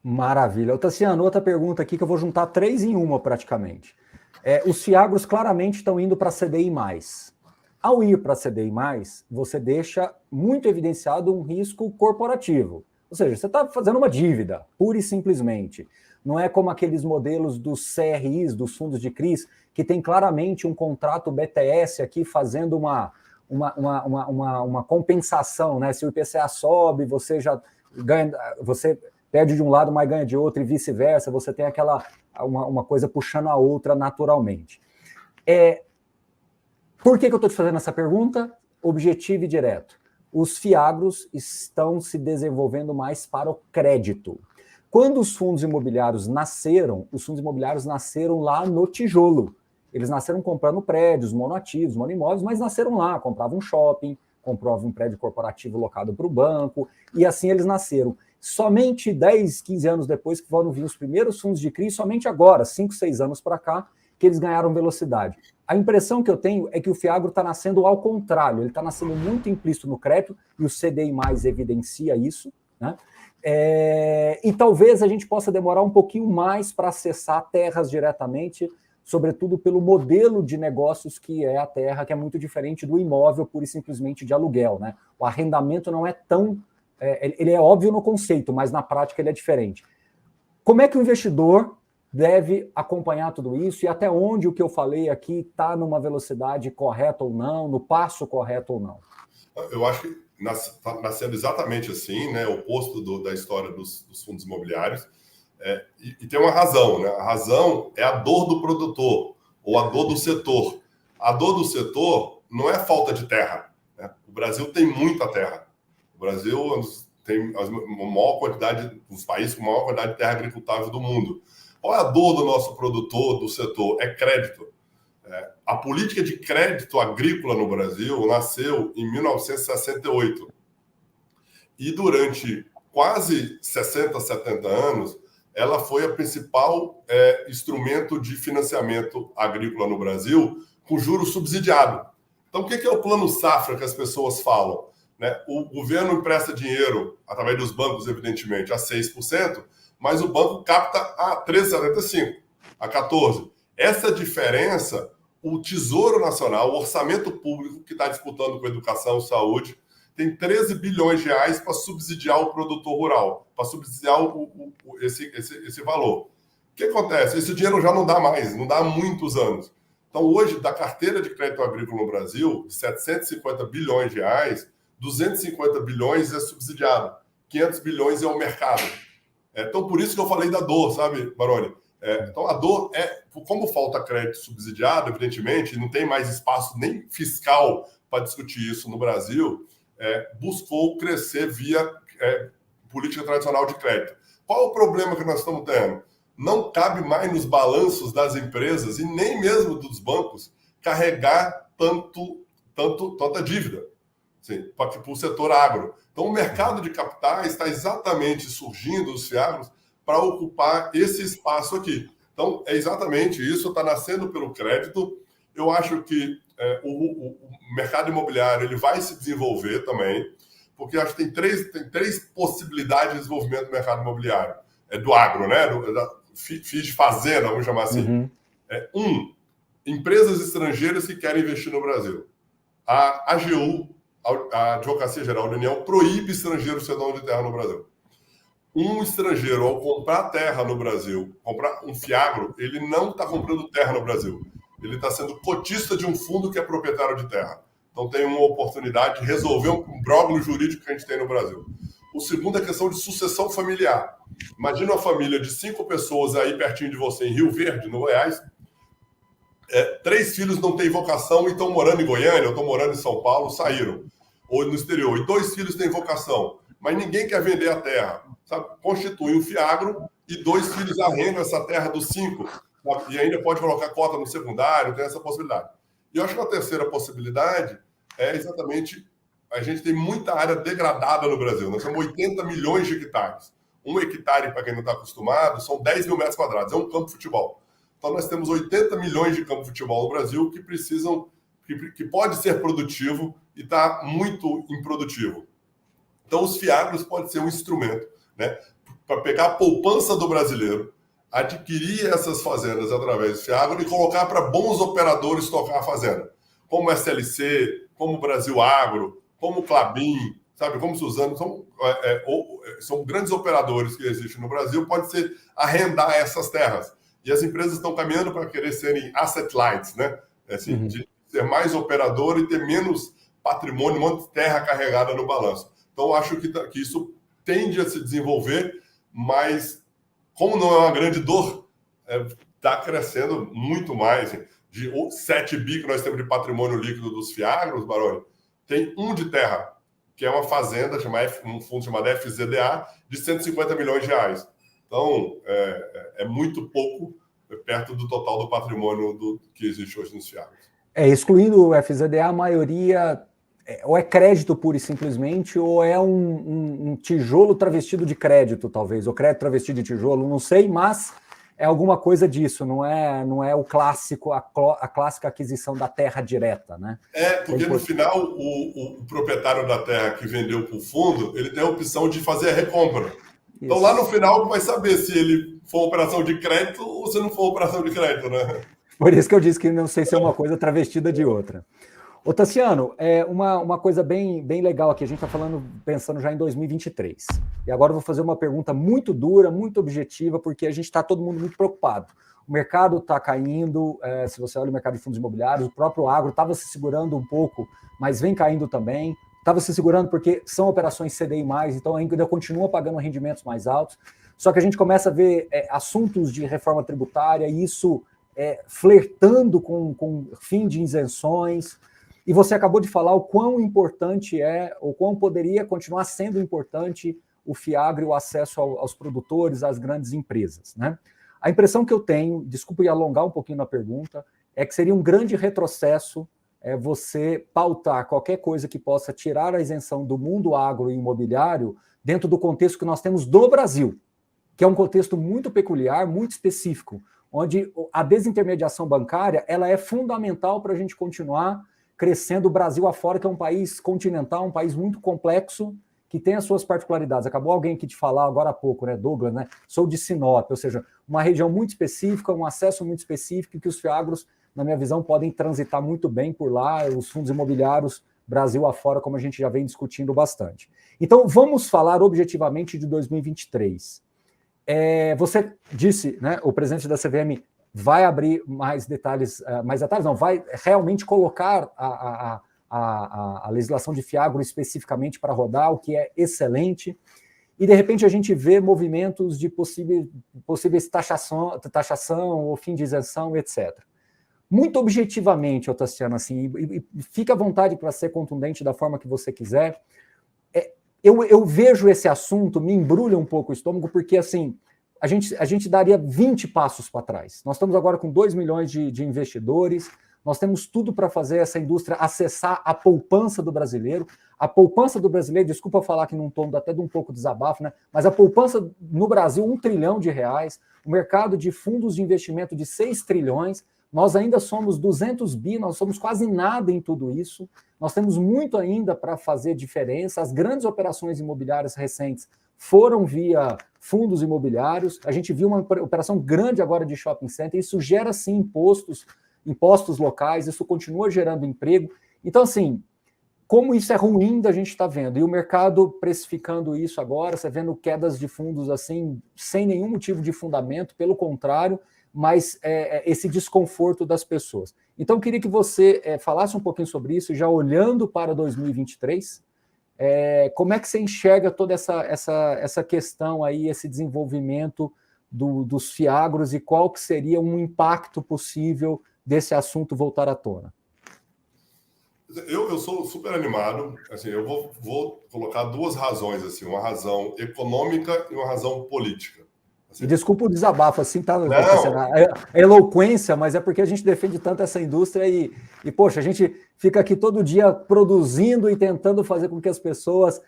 Maravilha. Tassiano, outra pergunta aqui que eu vou juntar três em uma praticamente. Os fiagros claramente estão indo para CDI+. Ao ir para CDI+, você deixa muito evidenciado um risco corporativo. Ou seja, você está fazendo uma dívida, pura e simplesmente. Não é como aqueles modelos dos CRIs, dos fundos de CRIs, que tem claramente um contrato BTS aqui fazendo uma compensação, né? Se o IPCA sobe, você já ganha, você perde de um lado, mas ganha de outro, e vice-versa, você tem uma coisa puxando a outra naturalmente. Por que eu estou te fazendo essa pergunta? Objetivo e direto. Os fiagros estão se desenvolvendo mais para o crédito. Quando os fundos imobiliários nasceram lá no tijolo. Eles nasceram comprando prédios, monoativos, monoimóveis, mas nasceram lá, compravam um shopping, compravam um prédio corporativo locado para o banco, e assim eles nasceram. Somente 10, 15 anos depois que vão vir os primeiros fundos de CRI, somente agora, 5, 6 anos para cá, que eles ganharam velocidade. A impressão que eu tenho é que o fiagro está nascendo ao contrário, ele está nascendo muito implícito no crédito, e o CDI+ evidencia isso, né? E talvez a gente possa demorar um pouquinho mais para acessar terras diretamente, sobretudo pelo modelo de negócios que é a terra, que é muito diferente do imóvel pura e simplesmente de aluguel, né? O arrendamento não é tão... ele é óbvio no conceito, mas na prática ele é diferente. Como é que o investidor deve acompanhar tudo isso e até onde o que eu falei aqui está numa velocidade correta ou não, no passo correto ou não? Eu acho que está nascendo exatamente assim, né? O oposto da história dos fundos imobiliários. E tem uma razão, né? A razão é a dor do produtor ou a dor do setor. A dor do setor não é falta de terra, né? O Brasil tem muita terra. O Brasil tem a maior quantidade, dos países com a maior quantidade de terra agricultável do mundo. Qual é a dor do nosso produtor, do setor? É crédito. A política de crédito agrícola no Brasil nasceu em 1968. E durante quase 60, 70 anos, ela foi a principal instrumento de financiamento agrícola no Brasil, com juros subsidiado. Então, o que é o plano safra que as pessoas falam? Né? O governo empresta dinheiro, através dos bancos, evidentemente, a 6%, mas o banco capta a 13,75%, a 14%. Essa diferença, o Tesouro Nacional, o orçamento público, que está disputando com educação e saúde, tem 13 bilhões de reais para subsidiar o produtor rural, para subsidiar esse valor. O que acontece? Esse dinheiro já não dá mais, não dá há muitos anos. Então, hoje, da carteira de crédito agrícola no Brasil, de 750 bilhões de reais, 250 bilhões é subsidiado, 500 bilhões é o mercado. Então, por isso que eu falei da dor, sabe, Baroni? Então, a dor como falta crédito subsidiado, evidentemente, não tem mais espaço nem fiscal para discutir isso no Brasil, buscou crescer via política tradicional de crédito. Qual é o problema que nós estamos tendo? Não cabe mais nos balanços das empresas e nem mesmo dos bancos carregar tanta dívida para o setor agro. Então, o mercado de capitais está exatamente surgindo, os fiagros, para ocupar esse espaço aqui. Então, é exatamente isso, está nascendo pelo crédito. Eu acho que o mercado imobiliário ele vai se desenvolver também, porque acho que tem três possibilidades de desenvolvimento do mercado imobiliário. Do agro, né? FII de fazenda, vamos chamar assim. Empresas estrangeiras que querem investir no Brasil. A AGU, a Advocacia Geral da União, proíbe estrangeiros ser dono de terra no Brasil. Um estrangeiro, ao comprar terra no Brasil, comprar um fiagro, ele não está comprando terra no Brasil. Ele está sendo cotista de um fundo que é proprietário de terra. Então tem uma oportunidade de resolver um imbróglio jurídico que a gente tem no Brasil. O segundo é a questão de sucessão familiar. Imagina uma família de 5 pessoas aí pertinho de você, em Rio Verde, no Goiás. 3 filhos não têm vocação e estão morando em Goiânia, ou estão morando em São Paulo, saíram. Ou no exterior. E 2 filhos têm vocação, mas ninguém quer vender a terra. Sabe? Constitui um fiagro e 2 filhos arrendam essa terra dos 5. Sabe? E ainda pode colocar cota no secundário, tem essa possibilidade. E eu acho que a terceira possibilidade é exatamente... A gente tem muita área degradada no Brasil. Nós temos 80 milhões de hectares. 1 hectare, para quem não está acostumado, são 10 mil metros quadrados. É um campo de futebol. Então, nós temos 80 milhões de campos de futebol no Brasil que precisam... que pode ser produtivo e está muito improdutivo. Então, os fiagros podem ser um instrumento, né? para pegar a poupança do brasileiro, adquirir essas fazendas através do Fiagro e colocar para bons operadores tocar a fazenda, como SLC, como Brasil Agro, como Klabin, sabe, como Suzano, são grandes operadores que existem no Brasil, pode ser arrendar essas terras. E as empresas estão caminhando para querer serem asset lights, né? Assim, de ser mais operador e ter menos patrimônio, menos terra carregada no balanço. Então, acho que isso tende a se desenvolver, mas como não é uma grande dor, está crescendo muito mais. De 7 bi que nós temos de patrimônio líquido dos Fiagros, Baroni, tem um de terra, que é uma fazenda, um fundo chamado FZDA, de 150 milhões de reais. Então, é muito pouco perto do total do patrimônio que existe hoje nos Fiagros. Excluindo o FZDA, a maioria ou é crédito puro e simplesmente, ou é um tijolo travestido de crédito, talvez, ou crédito travestido de tijolo, não sei, mas é alguma coisa disso, não é o clássico, a clássica aquisição da terra direta, né? Porque no final, o proprietário da terra que vendeu para o fundo, ele tem a opção de fazer a recompra. Isso. Então lá no final vai saber se ele for operação de crédito ou se não for operação de crédito, né? Por isso que eu disse que não sei se é uma coisa travestida de outra. Ô, Tassiano, uma coisa bem legal aqui, a gente está pensando já em 2023. E agora eu vou fazer uma pergunta muito dura, muito objetiva, porque a gente está todo mundo muito preocupado. O mercado está caindo, se você olha o mercado de fundos imobiliários, o próprio agro estava se segurando um pouco, mas vem caindo também. Estava se segurando porque são operações CDI+, então ainda continua pagando rendimentos mais altos. Só que a gente começa a ver assuntos de reforma tributária, e isso flertando com fim de isenções. E você acabou de falar o quão importante o quão poderia continuar sendo importante o Fiagro e o acesso aos produtores, às grandes empresas, né? A impressão que eu tenho, desculpa eu alongar um pouquinho na pergunta, é que seria um grande retrocesso você pautar qualquer coisa que possa tirar a isenção do mundo agro e imobiliário dentro do contexto que nós temos do Brasil, que é um contexto muito peculiar, muito específico, onde a desintermediação bancária ela é fundamental para a gente continuar crescendo o Brasil afora, que é um país continental, um país muito complexo, que tem as suas particularidades. Acabou alguém aqui de falar agora há pouco, né, Douglas, né? Sou de Sinop, ou seja, uma região muito específica, um acesso muito específico, que os Fiagros, na minha visão, podem transitar muito bem por lá, os fundos imobiliários Brasil afora, como a gente já vem discutindo bastante. Então, vamos falar objetivamente de 2023. Você disse, né, o presidente da CVM vai abrir mais detalhes, não, vai realmente colocar a legislação de Fiagro especificamente para rodar, o que é excelente, e de repente a gente vê movimentos de possíveis taxação ou fim de isenção, etc. Muito objetivamente, Tassiano, assim, e fica à vontade para ser contundente da forma que você quiser, eu vejo esse assunto, me embrulha um pouco o estômago, porque assim, a gente daria 20 passos para trás. Nós estamos agora com 2 milhões de investidores, nós temos tudo para fazer essa indústria acessar a poupança do brasileiro. A poupança do brasileiro, desculpa falar que num tom até de um pouco desabafo, né? Mas a poupança no Brasil, R$1 trilhão, o mercado de fundos de investimento de 6 trilhões, nós ainda somos 200 bi, nós somos quase nada em tudo isso, nós temos muito ainda para fazer diferença. As grandes operações imobiliárias recentes foram via fundos imobiliários, a gente viu uma operação grande agora de shopping center, isso gera sim impostos locais, isso continua gerando emprego. Então, assim, como isso é ruim da gente estar vendo, e o mercado precificando isso agora, você vendo quedas de fundos assim, sem nenhum motivo de fundamento, pelo contrário, mas esse desconforto das pessoas. Então, eu queria que você falasse um pouquinho sobre isso, já olhando para 2023, como é que você enxerga toda essa questão aí, esse desenvolvimento dos Fiagros, e qual que seria um impacto possível desse assunto voltar à tona? Eu sou super animado. Assim, eu vou colocar duas razões, assim, uma razão econômica e uma razão política. Assim, desculpa o desabafo, assim, tá a eloquência, mas é porque a gente defende tanto essa indústria e, poxa, a gente fica aqui todo dia produzindo e tentando fazer com que as pessoas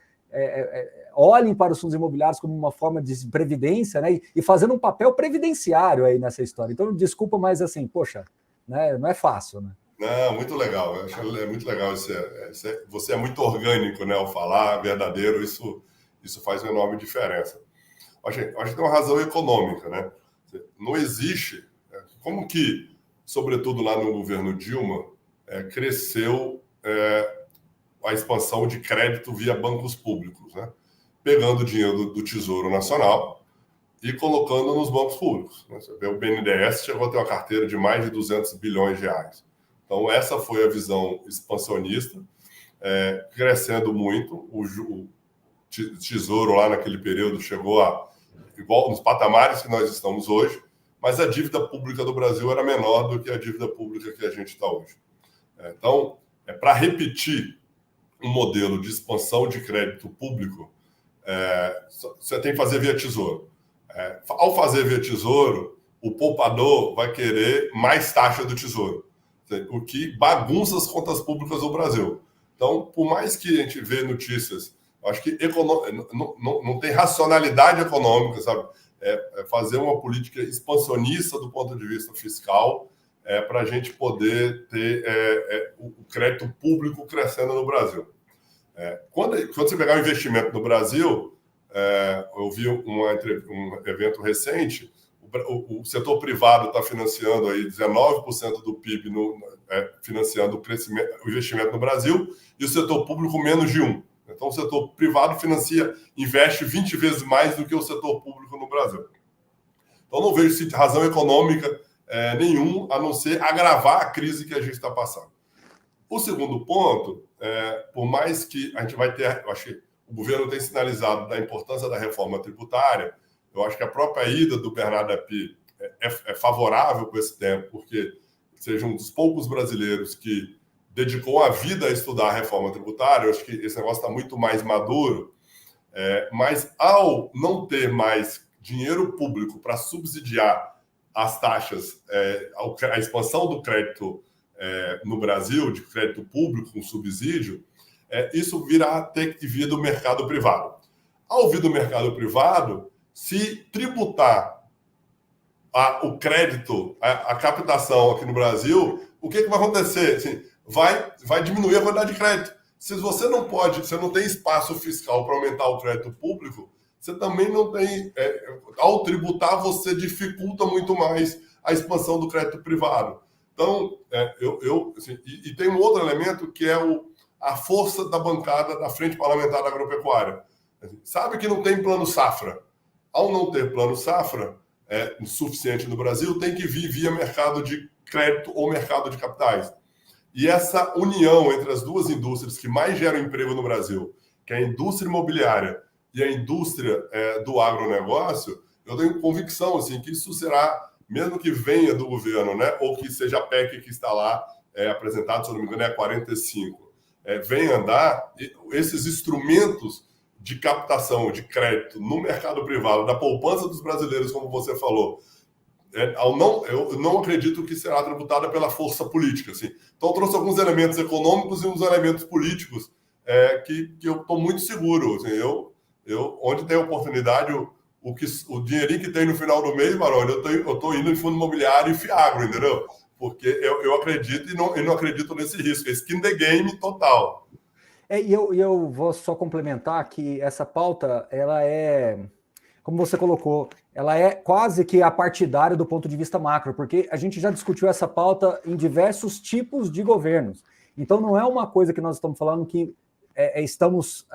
olhem para os fundos imobiliários como uma forma de previdência, né, e fazendo um papel previdenciário aí nessa história. Então, desculpa, mas assim, poxa, né, não é fácil, né? Não, muito legal. Eu acho muito legal. Você é muito orgânico, né, ao falar, verdadeiro, isso faz uma enorme diferença. Acho que tem uma razão econômica, né? Não existe... Como que, sobretudo lá no governo Dilma, cresceu a expansão de crédito via bancos públicos, né? Pegando dinheiro do Tesouro Nacional e colocando nos bancos públicos. Né? Você vê, o BNDES chegou a ter uma carteira de mais de 200 bilhões de reais. Então, essa foi a visão expansionista, crescendo muito. O Tesouro lá naquele período chegou a igual nos patamares que nós estamos hoje, mas a dívida pública do Brasil era menor do que a dívida pública que a gente está hoje. Então, para repetir um modelo de expansão de crédito público, você tem que fazer via Tesouro. Ao fazer via Tesouro, o poupador vai querer mais taxa do Tesouro, o que bagunça as contas públicas do Brasil. Então, por mais que a gente vê notícias, acho que não tem racionalidade econômica, sabe? Fazer uma política expansionista do ponto de vista fiscal para a gente poder ter o crédito público crescendo no Brasil. Quando você pegar um investimento no Brasil, eu vi um evento recente, o setor privado está financiando aí 19% do PIB financiando o investimento no Brasil, e o setor público menos de 1%. Então, o setor privado investe 20 vezes mais do que o setor público no Brasil. Então, não vejo razão econômica nenhum, a não ser agravar a crise que a gente está passando. O segundo ponto, por mais que a gente vai ter... Eu acho que o governo tem sinalizado da importância da reforma tributária. Eu acho que a própria ida do Bernardo Api é favorável com esse tempo, porque seja um dos poucos brasileiros que dedicou a vida a estudar a reforma tributária. Eu acho que esse negócio está muito mais maduro, mas ao não ter mais dinheiro público para subsidiar as taxas, a expansão do crédito no Brasil, de crédito público com subsídio, isso virá ter que vir do mercado privado. Ao vir do mercado privado, se tributar o crédito, a captação aqui no Brasil, o que vai acontecer? Assim, vai diminuir a quantidade de crédito. Se você não tem espaço fiscal para aumentar o crédito público, você também não tem... ao tributar, você dificulta muito mais a expansão do crédito privado. Então, assim, e tem um outro elemento que é a força da bancada da Frente Parlamentar da Agropecuária. Sabe que não tem plano safra. Ao não ter plano safra suficiente no Brasil, tem que vir via mercado de crédito ou mercado de capitais. E essa união entre as duas indústrias que mais geram emprego no Brasil, que é a indústria imobiliária e a indústria do agronegócio, eu tenho convicção assim, que isso será, mesmo que venha do governo, né, ou que seja a PEC que está lá apresentado, se não me engano, é 45, vem andar, esses instrumentos de captação de crédito no mercado privado, da poupança dos brasileiros, como você falou, eu não acredito que será tributada pela força política. Assim. Então, eu trouxe alguns elementos econômicos e uns elementos políticos que eu estou muito seguro. Assim, onde tem oportunidade, o dinheirinho que tem no final do mês, Maroni, eu estou indo em fundo imobiliário e Fiagro, entendeu? Porque eu acredito e não acredito nesse risco. É skin the game total. E eu vou só complementar que essa pauta, ela como você colocou, ela é quase que apartidária do ponto de vista macro, porque a gente já discutiu essa pauta em diversos tipos de governos. Então, não é uma coisa que nós estamos falando que estamos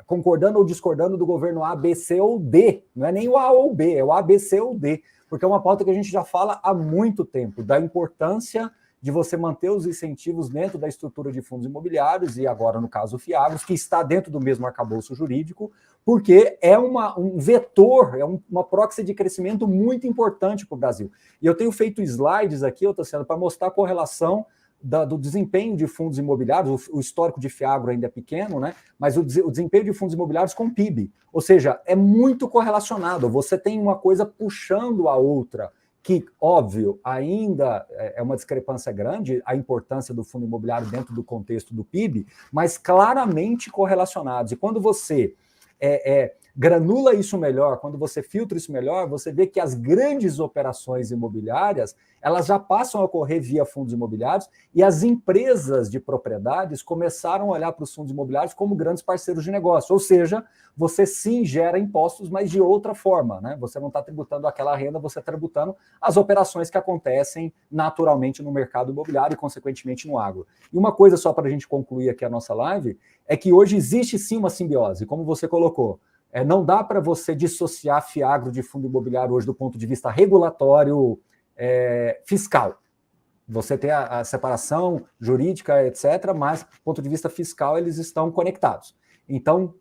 concordando ou discordando do governo A, B, C ou D. Não é nem o A ou o B, é o A, B, C ou D. Porque é uma pauta que a gente já fala há muito tempo, da importância de você manter os incentivos dentro da estrutura de fundos imobiliários, e agora, no caso, o Fiagros, que está dentro do mesmo arcabouço jurídico, porque é um vetor, uma proxy de crescimento muito importante para o Brasil. E eu tenho feito slides aqui, Tassiano, para mostrar a correlação do desempenho de fundos imobiliários. O histórico de Fiagro ainda é pequeno, né? Mas o desempenho de fundos imobiliários com PIB. Ou seja, é muito correlacionado. Você tem uma coisa puxando a outra, que, óbvio, ainda é uma discrepância grande, a importância do fundo imobiliário dentro do contexto do PIB, mas claramente correlacionados. E quando você granula isso melhor, quando você filtra isso melhor, você vê que as grandes operações imobiliárias, elas já passam a ocorrer via fundos imobiliários e as empresas de propriedades começaram a olhar para os fundos imobiliários como grandes parceiros de negócio. Ou seja, você sim gera impostos, mas de outra forma, né? Você não está tributando aquela renda, você está tributando as operações que acontecem naturalmente no mercado imobiliário e, consequentemente, no agro. E uma coisa só para a gente concluir aqui a nossa live é que hoje existe sim uma simbiose, como você colocou. Não dá para você dissociar FIAGRO de fundo imobiliário hoje do ponto de vista regulatório fiscal. Você tem a separação jurídica, etc., mas do ponto de vista fiscal eles estão conectados. Então,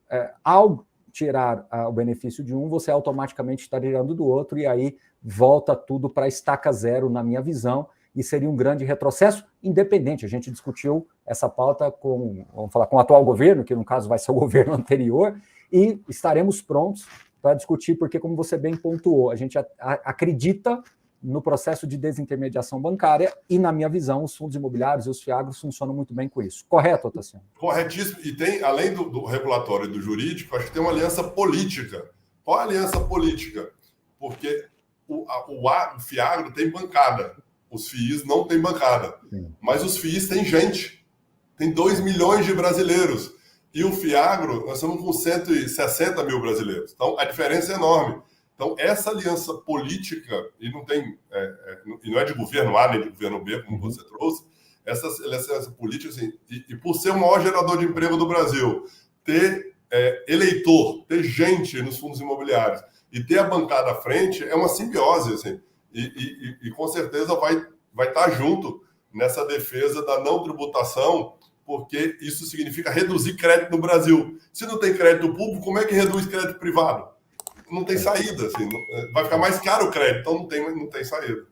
ao tirar o benefício de um, você automaticamente está tirando do outro e aí volta tudo para a estaca zero, na minha visão, e seria um grande retrocesso, independente. A gente discutiu essa pauta com o atual governo, que no caso vai ser o governo anterior, e estaremos prontos para discutir, porque, como você bem pontuou, a gente acredita no processo de desintermediação bancária e, na minha visão, os fundos imobiliários e os FIAGROS funcionam muito bem com isso. Correto, Otaciano? Corretíssimo. E tem, além do regulatório e do jurídico, acho que tem uma aliança política. Qual é a aliança política? Porque o FIAGRO tem bancada. Os FIIs não têm bancada. Sim. Mas os FIIs têm gente. Tem 2 milhões de brasileiros. E o FIAGRO, nós estamos com 160 mil brasileiros. Então, a diferença é enorme. Então, essa aliança política, e não tem, e não é de governo A nem de governo B, como você trouxe, essa aliança política, assim, e por ser o maior gerador de emprego do Brasil, ter eleitor, ter gente nos fundos imobiliários e ter a bancada à frente, é uma simbiose, assim, e com certeza vai estar junto nessa defesa da não tributação, porque isso significa reduzir crédito no Brasil. Se não tem crédito público, como é que reduz crédito privado? Não tem saída, assim, vai ficar mais caro o crédito, então não tem saída.